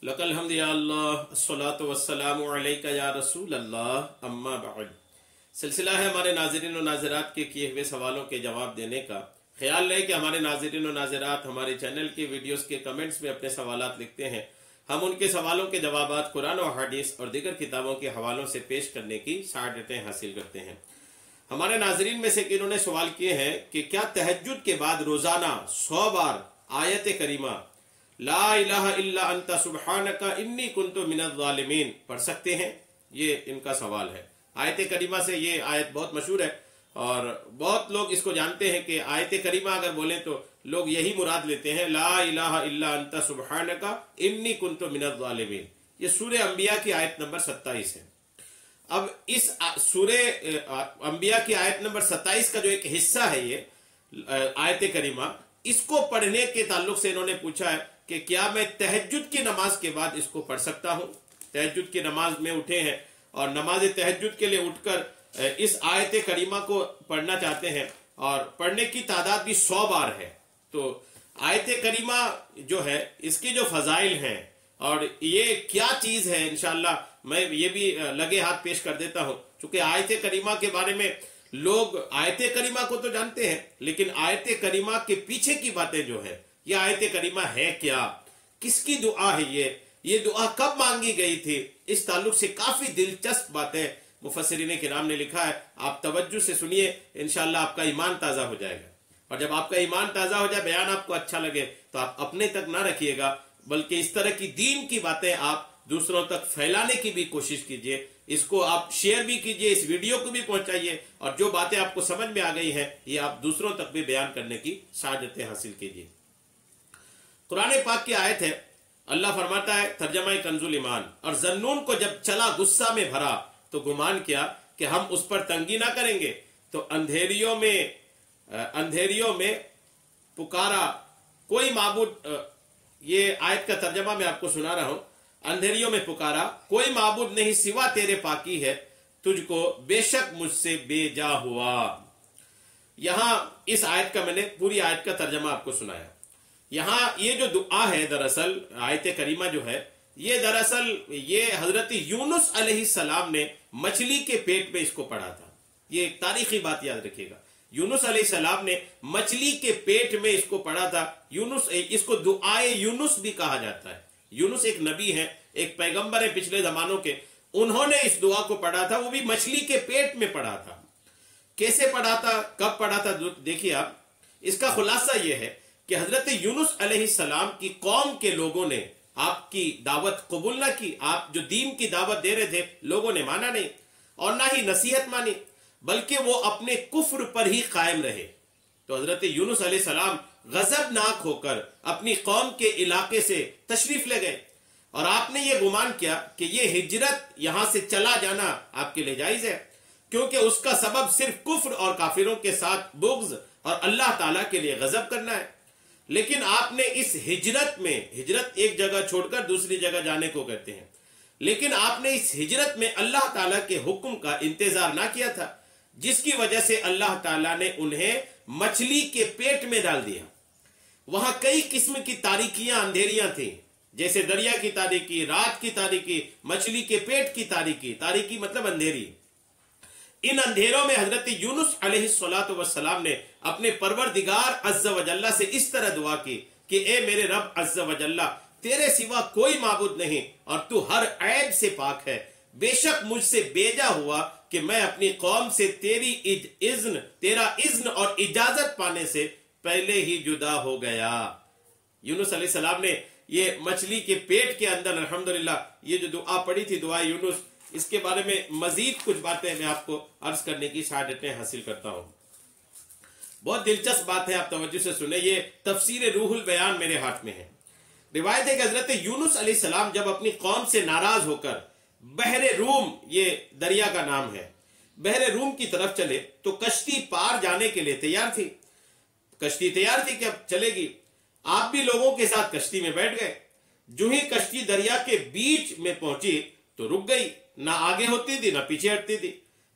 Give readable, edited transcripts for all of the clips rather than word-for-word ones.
लकल हम्द या अल्लाह अस्सलातु वस्सलामु अलैका या रसूल अल्लाह अम्मा बाद। सिलसिला है हमारे नाज़रीन और नाज़रात के किए हुए सवालों के जवाब देने का। ख्याल रहे कि हमारे नाज़रीन और नाज़रात हमारे चैनल के वीडियोस के कमेंट्स में अपने सवालात लिखते हैं। हम उनके सवालों के जवाबात कुरान और हदीस और दीगर किताबों के हवालों से पेश करने की सआदतें हासिल करते हैं। हमारे नाज़रीन में से इन्होंने सवाल किए हैं कि क्या तहज्जुद के बाद रोज़ाना 100 बार आयत करीमा ला इलाहा इल्ला अंता सुब्हानका इन्नी कुन्तु मिनज़ ज़ालिमीन पढ़ सकते हैं? ये इनका सवाल है। आयत करीमा से ये आयत बहुत मशहूर है और बहुत लोग इसको जानते हैं कि आयत करीमा अगर बोलें तो लोग यही मुराद लेते हैं, ला इलाहा इल्ला अंता सुब्हानका इन्नी कुन्तु मिनज़ ज़ालिमीन। ये सूरह अंबिया की आयत नंबर 27 है। अब इस सूरह अंबिया की आयत नंबर 27 का जो एक हिस्सा है ये आयत करीमा, इसको पढ़ने के ताल्लुक से इन्होंने पूछा है कि क्या मैं तहज्जुद की नमाज के बाद इसको पढ़ सकता हूं। तहज्जुद की नमाज में उठे हैं और नमाज तहज्जुद के लिए उठकर इस आयत करीमा को पढ़ना चाहते हैं और पढ़ने की तादाद भी 100 बार है। तो आयत करीमा जो है इसकी जो फजाइल हैं और ये क्या चीज है, इंशाअल्लाह मैं ये भी लगे हाथ पेश कर देता हूं। चूंकि आयत करीमा के बारे में लोग आयत करीमा को तो जानते हैं, लेकिन आयत करीमा के पीछे की बातें जो है, ये आयत करीमा है क्या, किसकी दुआ है, ये दुआ कब मांगी गई थी, इस ताल्लुक से काफी दिलचस्प बातें मुफस्सिरीन किराम ने लिखा है। आप तवज्जो से सुनिए, इंशाअल्लाह आपका ईमान ताजा हो जाएगा। और जब आपका ईमान ताजा हो जाए, बयान आपको अच्छा लगे, तो आप अपने तक ना रखिएगा, बल्कि इस तरह की दीन की बातें आप दूसरों तक फैलाने की भी कोशिश कीजिए। इसको आप शेयर भी कीजिए, इस वीडियो को भी पहुंचाइए और जो बातें आपको समझ में आ गई हैं ये आप दूसरों तक भी बयान करने की सआदतें हासिल कीजिए। कुरान पाक की आयत है, अल्लाह फरमाता है तर्जमा कंजुल ईमान, और जन्नून को जब चला गुस्सा में भरा तो गुमान किया कि हम उस पर तंगी ना करेंगे, तो अंधेरियों में पुकारा कोई माबूद, ये आयत का तर्जमा मैं आपको सुना रहा हूं। अंधेरियों में पुकारा कोई माबूद नहीं सिवा तेरे पाकी है, तुझको बेशक मुझसे बेजा हुआ। यहां इस आयत का मैंने पूरी आयत का तर्जमा आपको सुनाया। यहां ये जो दुआ है, दरअसल आयत करीमा जो है, ये दरअसल ये हजरत यूनुस अलैहिस्सलाम ने मछली के पेट में इसको पढ़ा था। ये एक तारीखी बात याद रखिएगा, यूनुस अलैहिस्सलाम ने मछली के पेट में इसको पढ़ा था। यूनुस, इसको दुआए यूनुस भी कहा जाता है। यूनुस एक नबी है, एक पैगंबर है पिछले जमानों के, उन्होंने इस दुआ को पढ़ा था, वो भी मछली के पेट में पढ़ा था। कैसे पढ़ा था, कब पढ़ा था, देखिए आप। इसका खुलासा यह है कि हजरत यूनुस अलैहिस्सलाम की कौम के लोगों ने आपकी दावत कबूल ना की। आप जो दीन की दावत दे रहे थे, लोगों ने माना नहीं और ना ही नसीहत मानी, बल्कि वो अपने कुफ्र पर ही कायम रहे। तो हजरत यूनुस अलैहिस्सलाम गजबनाक होकर अपनी कौम के इलाके से तशरीफ ले गए और आपने ये गुमान किया कि ये हिजरत यहां से चला जाना आपके लिए जायज है, क्योंकि उसका सबब सिर्फ कुफ्र और काफिरों के साथ बुग़्ज़ और अल्लाह ताला के लिए गजब करना है। लेकिन आपने इस हिजरत में, हिजरत एक जगह छोड़कर दूसरी जगह जाने को कहते हैं, लेकिन आपने इस हिजरत में अल्लाह ताला के हुक्म का इंतजार ना किया था, जिसकी वजह से अल्लाह ताला ने उन्हें मछली के पेट में डाल दिया। वहां कई किस्म की तारीकियां, अंधेरियां थी, जैसे दरिया की तारीकी, रात की तारीकी, मछली के पेट की तारीकी। तारीकी मतलब अंधेरी। इन अंधेरों में हजरत यूनुस अलैहिस्सलातु वस्सलाम ने अपने परवरदिगार अज़्ज़ व जल्ला से इस तरह दुआ की कि ए मेरे रब अज़्ज़ व जल्ला, तेरे सिवा कोई माबूद नहीं और तू हर ऐब से पाक है। बेशक मुझसे बेजा हुआ कि मैं अपनी कौम से तेरा इज़्न और इजाजत पाने से पहले ही जुदा हो गया। यूनुस अलैहिस्सलाम ने ये मछली के पेट के अंदर अल्हम्दुलिल्लाह ये जो दुआ पढ़ी थी, दुआ यूनुस, इसके बारे में मजीद कुछ बातें मैं आपको अर्ज करने की सआदतें हासिल करता हूं। बहुत दिलचस्प बात है, आप तवज्जो से सुने। ये तफसीर रूहुल बयान मेरे हाथ में है। रिवायत है कि हजरत यूनुस अलैहिस्सलाम जब अपनी कौम से नाराज होकर बहरे रूम, ये दरिया का नाम है, बहरे रूम की तरफ चले तो कश्ती पार जाने के लिए तैयार थी। कश्ती तैयार थी कि अब चलेगी। आप भी लोगों के साथ कश्ती में बैठ गए। जो ही कश्ती दरिया के बीच में पहुंची तो रुक गई, ना आगे होती थी ना पीछे हटती थी।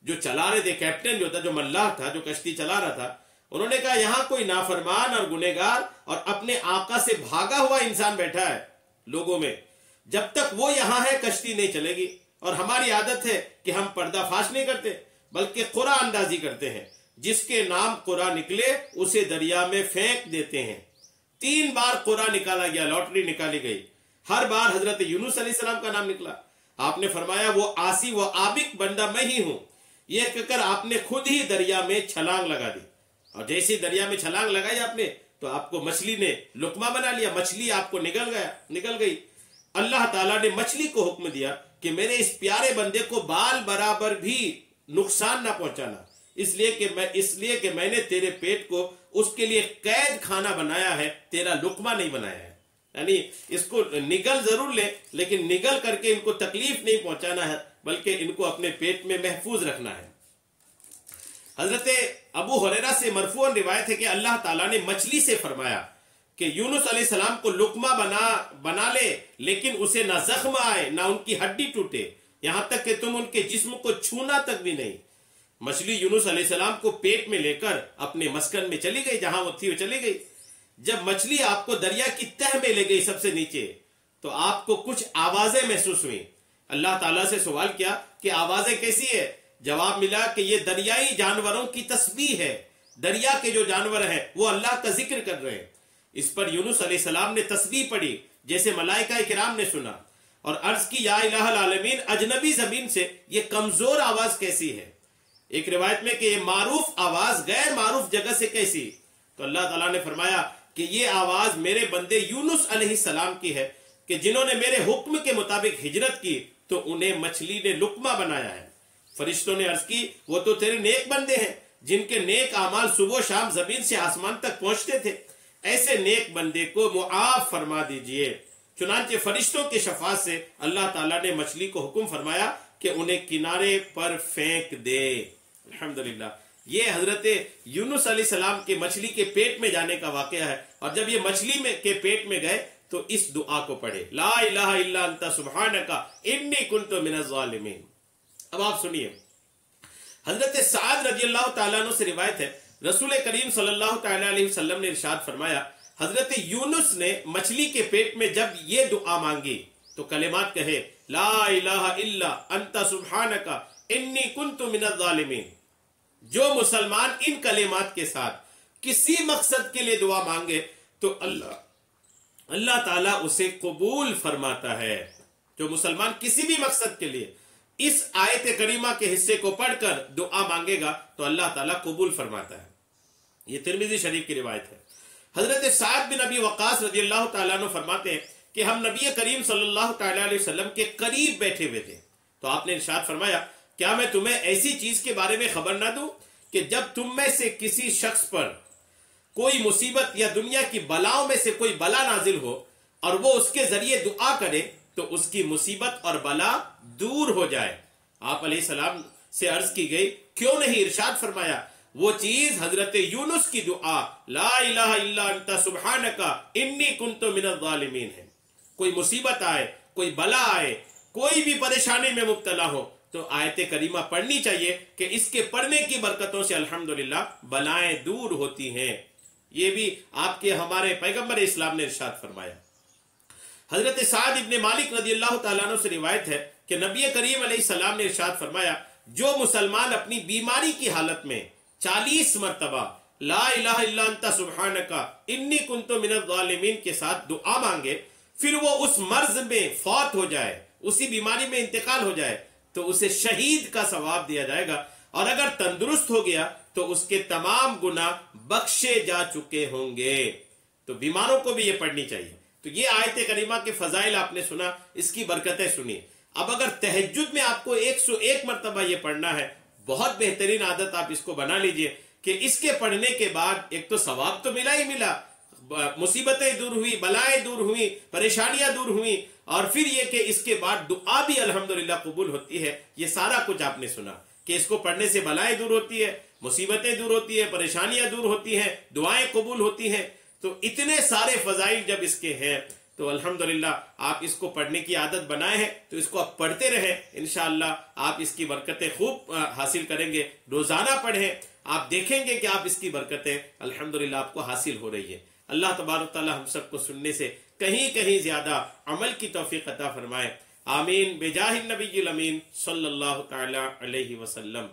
जो चला रहे थे, कैप्टन जो था, जो मल्लाह था, जो कश्ती चला रहा था, उन्होंने कहा यहां कोई नाफरमान और गुनहगार और अपने आका से भागा हुआ इंसान बैठा है लोगों में। جب تک وہ یہاں ہے کشتی نہیں چلے گی. اور ہماری عادت ہے کہ ہم پردہ فاش نہیں کرتے بلکہ قرآن اندازی کرتے ہیں. جس کے نام قرآن نکلے اسے دریا میں پھینک دیتے ہیں. 3 بار قرآن نکالا گیا، لاٹری نکالی گئی، ہر بار حضرت یونس علیہ السلام کا نام نکلا. آپ نے فرمایا وہ آسی و آبک بندہ میں ہی ہوں. یہ کہہ کر آپ نے خود ہی دریا میں چھلانگ لگا دی، اور جیسے دریا میں چھلانگ لگائی آپ نے تو آپ کو مچھلی نے لقمہ بنا لیا، مچھلی آپ کو نگل گئی. اللہ تعالیٰ نے مچھلی کو حکم دیا کہ میرے اس پیارے بندے کو بال برابر بھی نقصان نہ پہنچانا، اس لیے کہ میں نے تیرے پیٹ کو اس کے لیے قید خانہ بنایا ہے، تیرا لقمہ نہیں بنایا ہے. یعنی اس کو نگل ضرور لے لیکن نگل کر کے ان کو تکلیف نہیں پہنچانا ہے بلکہ ان کو اپنے پیٹ میں محفوظ رکھنا ہے. حضرت ابو ہریرہ سے مرفوعاً روایت ہے کہ اللہ تعالیٰ نے مچھلی سے فرمایا کہ یونس علیہ السلام کو لقمہ بنا لے لیکن اسے نہ زخم آئے نہ ان کی ہڈی ٹوٹے، یہاں تک کہ تم ان کے جسم کو چھونا تک بھی نہیں. مچھلی یونس علیہ السلام کو پیٹ میں لے کر اپنے مسکن میں چلی گئی، جہاں وہ تھی وہ چلی گئی. جب مچھلی آپ کو دریا کی تہ میں لے گئی سب سے نیچے تو آپ کو کچھ آوازیں محسوس ہوئیں. اللہ تعالیٰ سے سوال کیا کہ آوازیں کیسی ہے؟ جواب ملا کہ یہ دریائی جانوروں کی تسبیح ہے، دریا کے جو جانور ہیں وہ اللہ کا ذکر کر رہے ہیں. اس پر یونس علیہ السلام نے تسبیح پڑھی جیسے ملائکہ کرام نے سنا اور عرض کی یا الہ العالمین، اجنبی زمین سے یہ کمزور آواز کیسی ہے؟ ایک روایت میں کہ یہ معروف آواز غیر معروف جگہ سے کیسی؟ تو اللہ تعالیٰ نے فرمایا کہ یہ آواز میرے بندے یونس علیہ السلام کی ہے کہ جنہوں نے میرے حکم کے مطابق ہجرت کی تو انہیں مچھلی نے لقمہ بنایا ہے. فرشتوں نے عرض کی وہ تو تیرے نیک بندے ہیں جن کے نیک اعمال صبح و شام زمین سے آسمان تک پہنچتے تھے، ایسے نیک بندے کو معاف فرما دیجئے. چنانچہ فرشتوں کے شفاعت سے اللہ تعالیٰ نے مچھلی کو حکم فرمایا کہ انہیں کنارے پر پھینک دے. الحمدللہ یہ حضرت یونس علیہ السلام کے مچھلی کے پیٹ میں جانے کا واقعہ ہے. اور جب یہ مچھلی کے پیٹ میں گئے تو اس دعا کو پڑھے، لا الہ الا انت سبحانک انی کنت من الظالمین. اب آپ سنیے، حضرت سعد رضی اللہ تعالیٰ عنہ سے روایت ہے رسول کریم صلی اللہ تعالیٰ علیہ وسلم نے ارشاد فرمایا حضرت یونس نے مچھلی کے پیٹ میں جب یہ دعا مانگی تو کلمات کہے لا الہ الا انت سبحانک انی کنت من الظالمین. جو مسلمان ان کلمات کے ساتھ کسی مقصد کے لیے دعا مانگے تو اللہ تعالیٰ اسے قبول فرماتا ہے. جو مسلمان کسی بھی مقصد کے لیے اس آیت کریمہ کے حصے کو پڑھ کر دعا مانگے گا تو اللہ تعالیٰ قبول فرماتا ہے. یہ ترمذی شریف کی روایت ہے. حضرت سعد بن ابی وقاص رضی اللہ تعالیٰ عنہ فرماتے ہیں کہ ہم نبی کریم صلی اللہ تعالیٰ علیہ وسلم کے قریب بیٹھے ہوئے تھے تو آپ نے ارشاد فرمایا کیا میں تمہیں ایسی چیز کے بارے میں خبر نہ دوں کہ جب تم میں سے کسی شخص پر کوئی مصیبت یا دنیا کی بلاؤں میں سے کوئی بلا نازل ہو اور وہ اس کے ذریعے دعا کرے تو اس کی مصیبت اور بلا دور ہو جائے. آپ علیہ السلام سے عرض کی گئی کیوں نہیں؟ ارشاد فرمایا وہ چیز حضرت یونس کی دعا لا الہ الا انت سبحانک انی کنت من الظالمین ہے. کوئی مصیبت آئے، کوئی بلا آئے، کوئی بھی پریشانی میں مبتلا ہو تو آیت کریمہ پڑھنی چاہیے کہ اس کے پڑھنے کی برکتوں سے الحمدللہ بلائیں دور ہوتی ہیں. یہ بھی آپ کے ہمارے پیغمبر اسلام نے ارشاد فرمایا. حضرت سعد ابن مالک رضی اللہ تعالیٰ عنہ سے روایت ہے کہ نبی کریم علیہ السلام نے ارشاد فرمایا جو مسلمان اپنی بیماری کی حالت میں 40 مرتبہ لا الہ الا انت سبحانک انی کنت من الظالمین کے ساتھ دعا مانگے پھر وہ اس مرض میں فوت ہو جائے، اسی بیماری میں انتقال ہو جائے تو اسے شہید کا ثواب دیا جائے گا، اور اگر تندرست ہو گیا تو اس کے تمام گناہ بخشے جا چکے ہوں گے. تو بیماروں کو بھی یہ پڑھنی چاہیے. تو یہ آیت کریمہ کے فضائل آپ نے سنا، اس کی برکتیں سنی. اب اگر تہجد میں آپ کو 101 مرتبہ یہ پڑھنا ہے، بہت بہترین عادت آپ اس کو بنا لیجئے کہ اس کے پڑھنے کے بعد ایک تو ثواب تو ملا ہی ملا، مصیبتیں دور ہوئی، بلائیں دور ہوئی، پریشانیاں دور ہوئی، اور پھر یہ کہ اس کے بعد دعا بھی الحمدللہ قبول ہوتی ہے. یہ سارا کچھ آپ نے سنا کہ اس کو پڑھنے سے بلائیں دور ہوتی ہے، مصیبتیں دور ہوتی ہیں، پریشانیاں دور ہوتی ہیں، دعائیں قبول ہوتی ہیں. تو اتنے سارے فضائل جب اس کے ہیں تو الحمدللہ آپ اس کو پڑھنے کی عادت بنائے ہیں تو اس کو آپ پڑھتے رہیں، انشاءاللہ آپ اس کی برکتیں خوب حاصل کریں گے. روزانہ پڑھیں، آپ دیکھیں گے کہ آپ اس کی برکتیں الحمدللہ آپ کو حاصل ہو رہی ہے. اللہ تبارک تعالی ہم سب کو سننے سے کہیں کہیں زیادہ عمل کی توفیق عطا فرمائے. آمین بجاہ النبی الامین صلی اللہ تعالی علیہ وسلم.